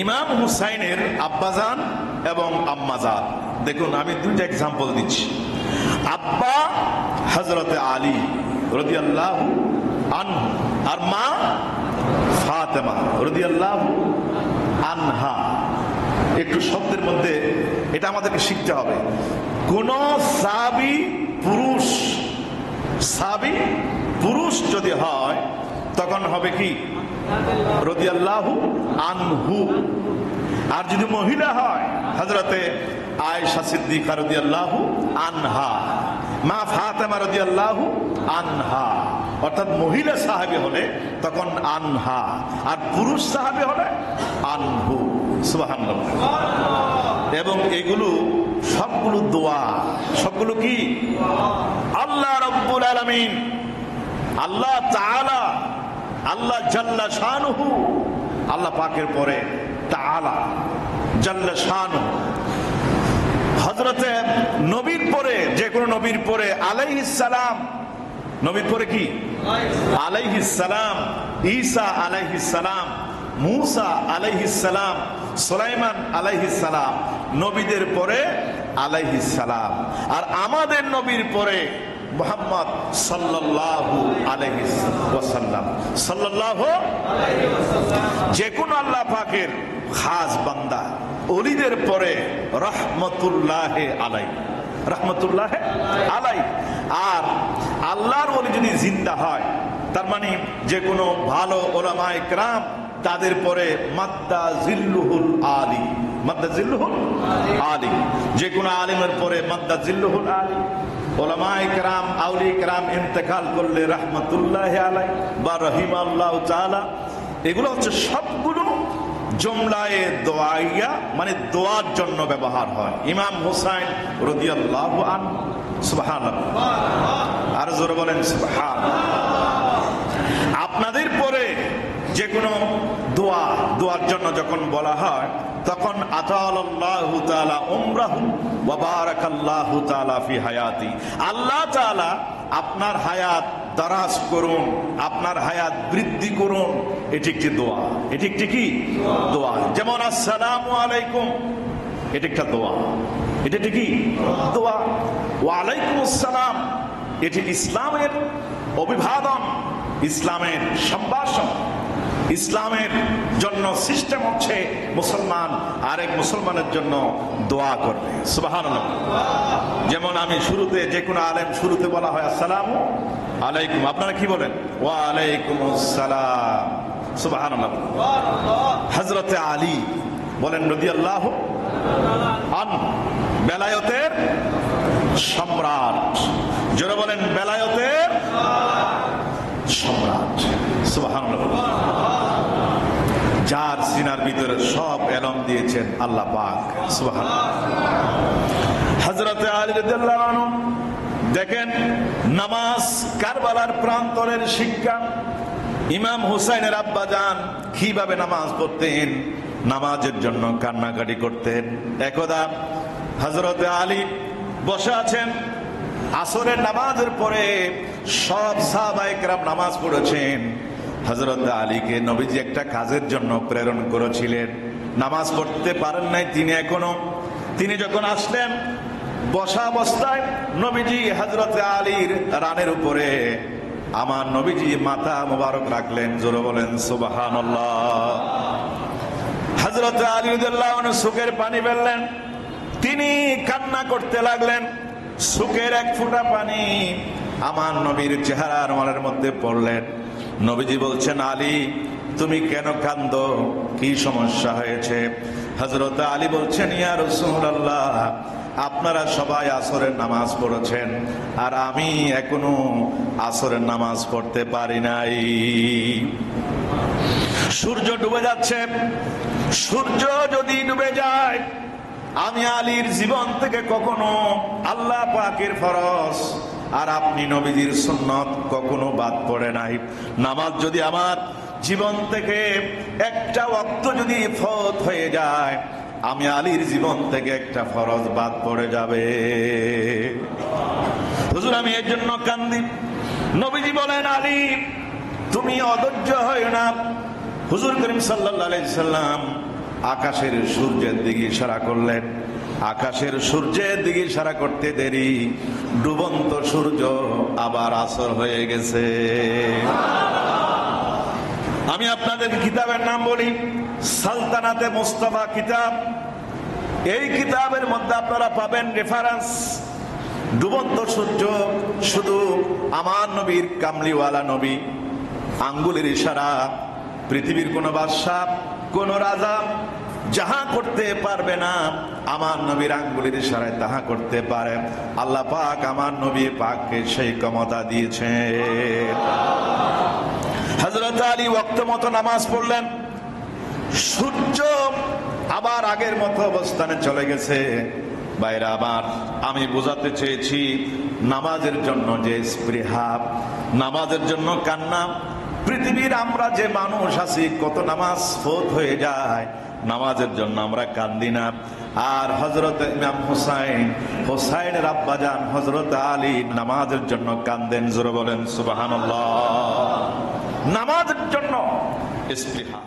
ইমাম হুসাইনের আব্বাজান এবং আম্মাজান, দেখুন আমি দুইটা এক্সাম্পল দিচ্ছি। আব্বা হযরতে আলী রাদিয়াল্লাহু আনহু আর মা ফাতেমা রাদিয়াল্লাহু আনহা। একটু শব্দের মধ্যে এটা আমাদেরকে শিখতে হবে। কোন সাহাবী পুরুষ যদি হয় তখন হবে কি রাদিয়াল্লাহু আনহু, আর যদি মহিলা হয় হযরতে আয়েশা সিদ্দিকা রাদিয়াল্লাহু আনহা, মা ফাতেমা রাদিয়াল্লাহু আনহা। অর্থাৎ মহিলা সাহাবী হলে তখন আনহা, আর পুরুষ সাহাবী হলে আনহু। সুবহানাল্লাহ। এবং এগুলো সবগুলো দোয়া, সবগুলো কি আল্লাহ রাব্বুল আলামিন, আল্লাহ তাআলা, আল্লাহ জাল্লা শানুহু, আল্লাহ পাকের পরে তাআলা জাল্লা শানুহু, হযরতে নবীর পরে, যে কোনো নবীর পরে আলাইহিস সালাম, নবীর পরে কি আলাইহিস সালাম, ঈসা আলাইহিস সালাম, মুসা আলাইহিস সালাম, সুলাইমান আলাইহিস সালাম, নবীদের পরে আলাইহিস সালাম। আর আমাদের নবীর পরে মুহাম্মদ সাল্লাল্লাহু আলাইহি ওয়াসাল্লাম, সাল্লাল্লাহু আলাইহি ওয়াসাল্লাম। যে কোন আল্লাহ পাকের খাস বান্দা ওলিদের পরে রহমতুল্লাহে আলাই, রহমতুল্লাহে আলাই। আর আল্লাহর ওলি যদি জিন্দা হয়, তার মানে যে কোনো ভালো ওলামায়ে কেরাম তাদের পরে মাদ্দা জিল্লুহুল আলী, মাদ্দা জিল্লুহুল আলী। যে কোনো আলিমের পরে মাদ্দা জিল্লুহুল আলী। ওলামায়ে কেরাম, আউলিয়া কেরাম ইন্তেকাল করলে রহমতুল্লাহি আলাই বা রহিমাল্লাহু তাআলা, এগুলো হচ্ছে সবগুলো জমলায়ে দোয়াইয়া, মানে দোয়ার জন্য ব্যবহার হয়। ইমাম হুসাইন রাদিয়াল্লাহু আনহু, সুবহানাল্লাহ, আর জোরে বলেন সুবহানাল্লাহ। আপনাদের পরে যে কোনো দোয়ার জন্য যখন বলা হয় তখন আতালাল্লাহু তাআলা উমরাহু ওয়া বারাকাল্লাহু তাআলা ফি হায়াতি, আল্লাহ তাআলা আপনার হায়াত দারাজ করুন, আপনার হায়াত বৃদ্ধি করুন। এটি একটি দোয়া, এটি একটি কি দোয়া। যেমন আসসালামু আলাইকুম, এটি একটা দোয়া, এটি একটি কি দোয়া। ওয়া আলাইকুম আসসালাম, এটি ইসলামের অভিবাদন, ইসলামের সম্ভাষণ। ইসলামের জন্য সিস্টেম হচ্ছে মুসলমান আরেক মুসলমানের জন্য দোয়া করবে। সুবহানাল্লাহ। যেমন আমি শুরুতে, যে কোনো আলেম শুরুতে বলা হয় আসসালামু আলাইকুম, আপনারা কি বলেন? ওয়া আলাইকুম আসসালাম। সুবহানাল্লাহ। হযরতে আলী বলেন রাদিয়াল্লাহু আনহু, বেলায়েতের সম্রাট, যারা বলেন বেলায়েতের সম্রাট। সুবহানাল্লাহ। যার সিনার ভিতরে সব এলম দিয়েছেন আল্লাহ পাক। সুবহানাল্লাহ। হযরতে আলী রাদিয়াল্লাহু আনহু দেখেন, নামাজ কারবালার প্রান্তরের শিক্ষা। ইমাম হুসাইনের আব্বাজান কিভাবে নামাজ পড়তেন, নামাজের জন্য কান্নাকাটি করতেন। একদা হযরতে আলী বসে আছেন, আসরের নামাজের পরে সব সাহাবায়ে কেরাম নামাজ পড়েছেন। হযরত আলীকে নবীজি একটা কাজের জন্য প্রেরণ করেছিলেন, নামাজ পড়তে পারেন নাই তিনি এখনো। তিনি যখন আসলেন, বসা অবস্থায় নবীজি হযরত আলীর রানের উপরে আমার নবীজি মাথা মোবারক রাখলেন। জোরে বলেন সুবহানাল্লাহ। হযরত আলী রাদিয়াল্লাহু আনহু চোখের পানি ফেললেন, তিনি কান্না করতে লাগলেন। চোখের এক ফোঁটা পানি আমার নবীর চেহারার মনের মধ্যে পড়লেন। নবীজি বলছেন, আলী তুমি কেন কাঁদো, কি সমস্যা হয়েছে? হযরত আলী বলছেন, ইয়া রাসূলুল্লাহ, আপনারা সবাই আসরের নামাজ পড়েছেন আর আমি এখনো আসরের নামাজ পড়তে পারি নাই। সূর্য ডুবে যাচ্ছে, সূর্য যদি ডুবে যায়, আমি আলীর জীবন থেকে কখনো আল্লাহ পাকের ফরজ আর আপনি নবীজির সুন্নত কখনো বাদ পড়ে নাই। নামাজ যদি আমার জীবন থেকে একটা ওয়াক্ত যদি ফরজ হয়ে যায়, আমি আলীর জীবন থেকে একটা ফরজ বাদ পড়ে যাবে। হুজুর আমি এর জন্য কান্দি। নবীজি বলেন, আলী তুমি অধৈর্য হও না। হুজুর করিম সাল্লাল্লাহু আলাইহি সাল্লাম আকাশের সূর্যের দিকে ইশারা করলেন। আকাশের সূর্যের দিকে ইশারা করতে দেরি, ডুবন্ত সূর্য আবার আসর হয়ে গেছে। আমি আপনাদেরকে কিতাবের নাম বলি, সালতানাতে মুস্তাফা কিতাব। এই কিতাবের মধ্যে আপনারা পাবেন রেফারেন্স। ডুবন্ত সূর্য শুধু আমার নবীর কামলিওয়ালা নবী আঙ্গুলের ইশারা, পৃথিবীর কোন বাদশা কোন রাজা যাহা করতে পারবে না, আমার নবীর আঙ্গুলের ইশারায় তাহা করতে পারে। আল্লাহ পাক আমার নবী পাককে সেই ক্ষমতা দিয়েছেন। হযরত আলী ওয়াক্ত মতো নামাজ পড়লেন, সূর্য আবার আগের মতো অবস্থানে চলে গেছে। ভাইরা আমার, আমি বোঝাতে চেয়েছি নামাজের জন্য যে স্পৃহা, নামাজের জন্য কান্না। পৃথিবীর আমরা যে মানুষ আছি, কত নামাজ ফৌত হয়ে যায়, নামাজের জন্য আমরা কান্দি না। আর হযরত ইমাম হোসাইনের আব্বাজান হযরত আলী নামাজের জন্য কান্দেন। জোরে বলেন সুবহানাল্লাহ। নামাজের জন্য স্পৃহা।